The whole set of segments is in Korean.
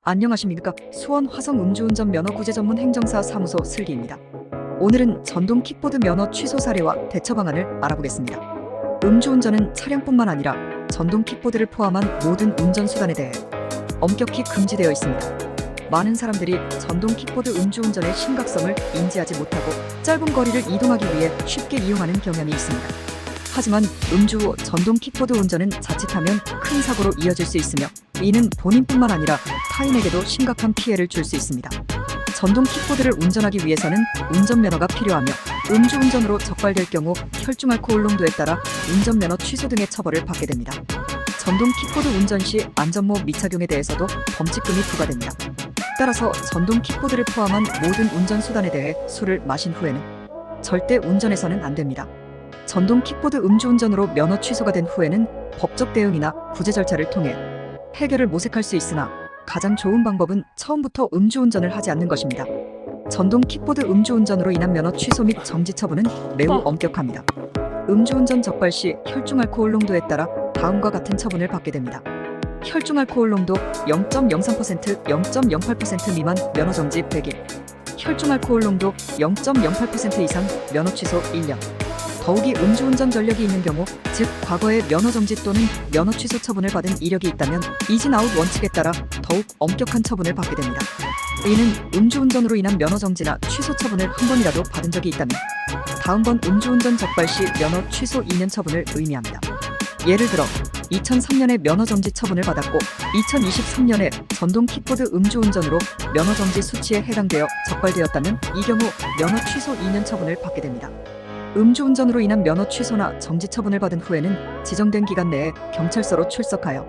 안녕하십니까. 수원 화성 음주운전 면허 구제 전문 행정사 사무소 슬기입니다. 오늘은 전동 킥보드 면허 취소 사례와 대처 방안을 알아보겠습니다. 음주운전은 차량뿐만 아니라 전동 킥보드를 포함한 모든 운전수단에 대해 엄격히 금지되어 있습니다. 많은 사람들이 전동 킥보드 음주운전의 심각성을 인지하지 못하고 짧은 거리를 이동하기 위해 쉽게 이용하는 경향이 있습니다. 하지만 음주 후 전동 킥보드 운전은 자칫하면 큰 사고로 이어질 수 있으며 이는 본인뿐만 아니라 타인에게도 심각한 피해를 줄 수 있습니다. 전동 킥보드를 운전하기 위해서는 운전면허가 필요하며 음주운전으로 적발될 경우 혈중 알코올 농도에 따라 운전면허 취소 등의 처벌을 받게 됩니다. 전동 킥보드 운전 시 안전모 미착용에 대해서도 범칙금이 부과됩니다. 따라서 전동 킥보드를 포함한 모든 운전수단에 대해 술을 마신 후에는 절대 운전해서는 안 됩니다. 전동 킥보드 음주운전으로 면허 취소가 된 후에는 법적 대응이나 구제 절차를 통해 해결을 모색할 수 있으나 가장 좋은 방법은 처음부터 음주운전을 하지 않는 것입니다. 전동 킥보드 음주운전으로 인한 면허 취소 및 정지 처분은 매우 엄격합니다. 음주운전 적발 시 혈중 알코올 농도에 따라 다음과 같은 처분을 받게 됩니다. 혈중 알코올 농도 0.03%, 0.08% 미만 면허 정지 100일, 혈중 알코올 농도 0.08% 이상 면허 취소 1년. 더욱이 음주운전 전력이 있는 경우, 즉 과거에 면허 정지 또는 면허 취소 처분을 받은 이력이 있다면 이진 아웃 원칙에 따라 더욱 엄격한 처분을 받게 됩니다. 이는 음주운전으로 인한 면허 정지나 취소 처분을 한 번이라도 받은 적이 있다면 다음번 음주운전 적발 시 면허 취소 2년 처분을 의미합니다. 예를 들어 2003년에 면허 정지 처분을 받았고 2023년에 전동 킥보드 음주운전으로 면허 정지 수치에 해당되어 적발되었다면 이 경우 면허 취소 2년 처분을 받게 됩니다. 음주운전으로 인한 면허 취소나 정지 처분을 받은 후에는 지정된 기간 내에 경찰서로 출석하여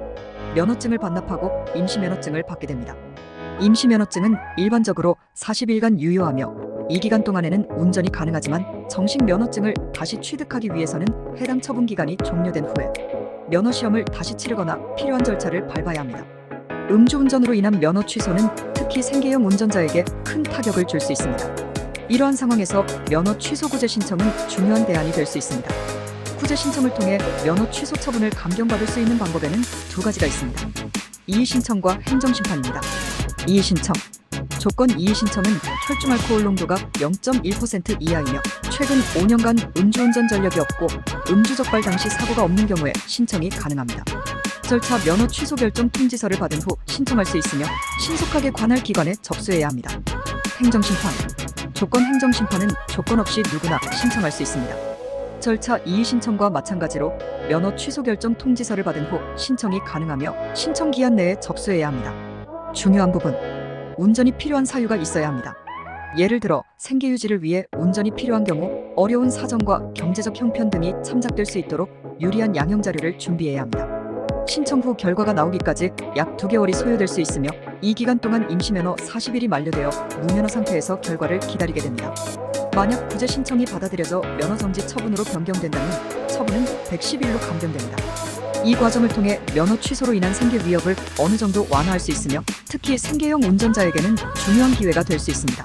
면허증을 반납하고 임시면허증을 받게 됩니다. 임시면허증은 일반적으로 40일간 유효하며 이 기간 동안에는 운전이 가능하지만 정식 면허증을 다시 취득하기 위해서는 해당 처분 기간이 종료된 후에 면허시험을 다시 치르거나 필요한 절차를 밟아야 합니다. 음주운전으로 인한 면허 취소는 특히 생계형 운전자에게 큰 타격을 줄 수 있습니다. 이러한 상황에서 면허 취소 구제 신청은 중요한 대안이 될 수 있습니다. 구제 신청을 통해 면허 취소 처분을 감경받을 수 있는 방법에는 두 가지가 있습니다. 이의 신청과 행정심판입니다. 이의 신청. 조건 이의 신청은 혈중 알코올 농도가 0.1% 이하이며 최근 5년간 음주운전 전력이 없고 음주 적발 당시 사고가 없는 경우에 신청이 가능합니다. 절차 면허 취소 결정 통지서를 받은 후 신청할 수 있으며 신속하게 관할 기관에 접수해야 합니다. 행정심판. 조건 행정심판은 조건 없이 누구나 신청할 수 있습니다. 절차 이의 신청과 마찬가지로 면허 취소 결정 통지서를 받은 후 신청이 가능하며 신청 기한 내에 접수해야 합니다. 중요한 부분. 운전이 필요한 사유가 있어야 합니다. 예를 들어 생계 유지를 위해 운전이 필요한 경우 어려운 사정과 경제적 형편 등이 참작될 수 있도록 유리한 양형 자료를 준비해야 합니다. 신청 후 결과가 나오기까지 약 2개월이 소요될 수 있으며 이 기간 동안 임시면허 40일이 만료되어 무면허 상태에서 결과를 기다리게 됩니다. 만약 구제 신청이 받아들여져 면허 정지 처분으로 변경된다면 처분은 110일로 감경됩니다. 이 과정을 통해 면허 취소로 인한 생계 위협을 어느 정도 완화할 수 있으며 특히 생계형 운전자에게는 중요한 기회가 될 수 있습니다.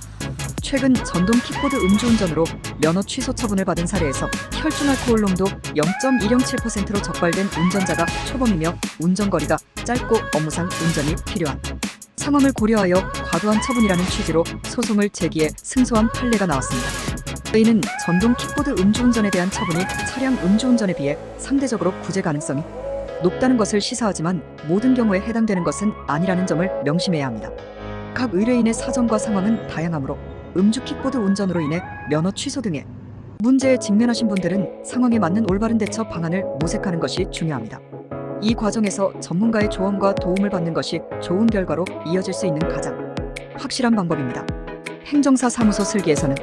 최근 전동 킥보드 음주운전으로 면허 취소 처분을 받은 사례에서 혈중 알코올 농도 0.107%로 적발된 운전자가 초범이며 운전거리가 짧고 업무상 운전이 필요한 상황을 고려하여 과도한 처분이라는 취지로 소송을 제기해 승소한 판례가 나왔습니다. 이는 전동 킥보드 음주운전에 대한 처분이 차량 음주운전에 비해 상대적으로 구제 가능성이 높다는 것을 시사하지만 모든 경우에 해당되는 것은 아니라는 점을 명심해야 합니다. 각 의뢰인의 사정과 상황은 다양하므로 음주 킥보드 운전으로 인해 면허 취소 등의 문제에 직면하신 분들은 상황에 맞는 올바른 대처 방안을 모색하는 것이 중요합니다. 이 과정에서 전문가의 조언과 도움을 받는 것이 좋은 결과로 이어질 수 있는 가장 확실한 방법입니다. 행정사 사무소 슬기에서는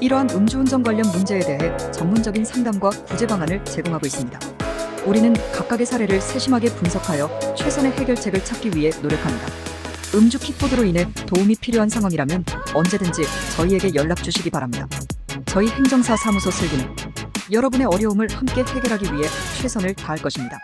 이러한 음주운전 관련 문제에 대해 전문적인 상담과 구제 방안을 제공하고 있습니다. 우리는 각각의 사례를 세심하게 분석하여 최선의 해결책을 찾기 위해 노력합니다. 음주 킥보드로 인해 도움이 필요한 상황이라면 언제든지 저희에게 연락 주시기 바랍니다. 저희 행정사 사무소 슬기는 여러분의 어려움을 함께 해결하기 위해 최선을 다할 것입니다.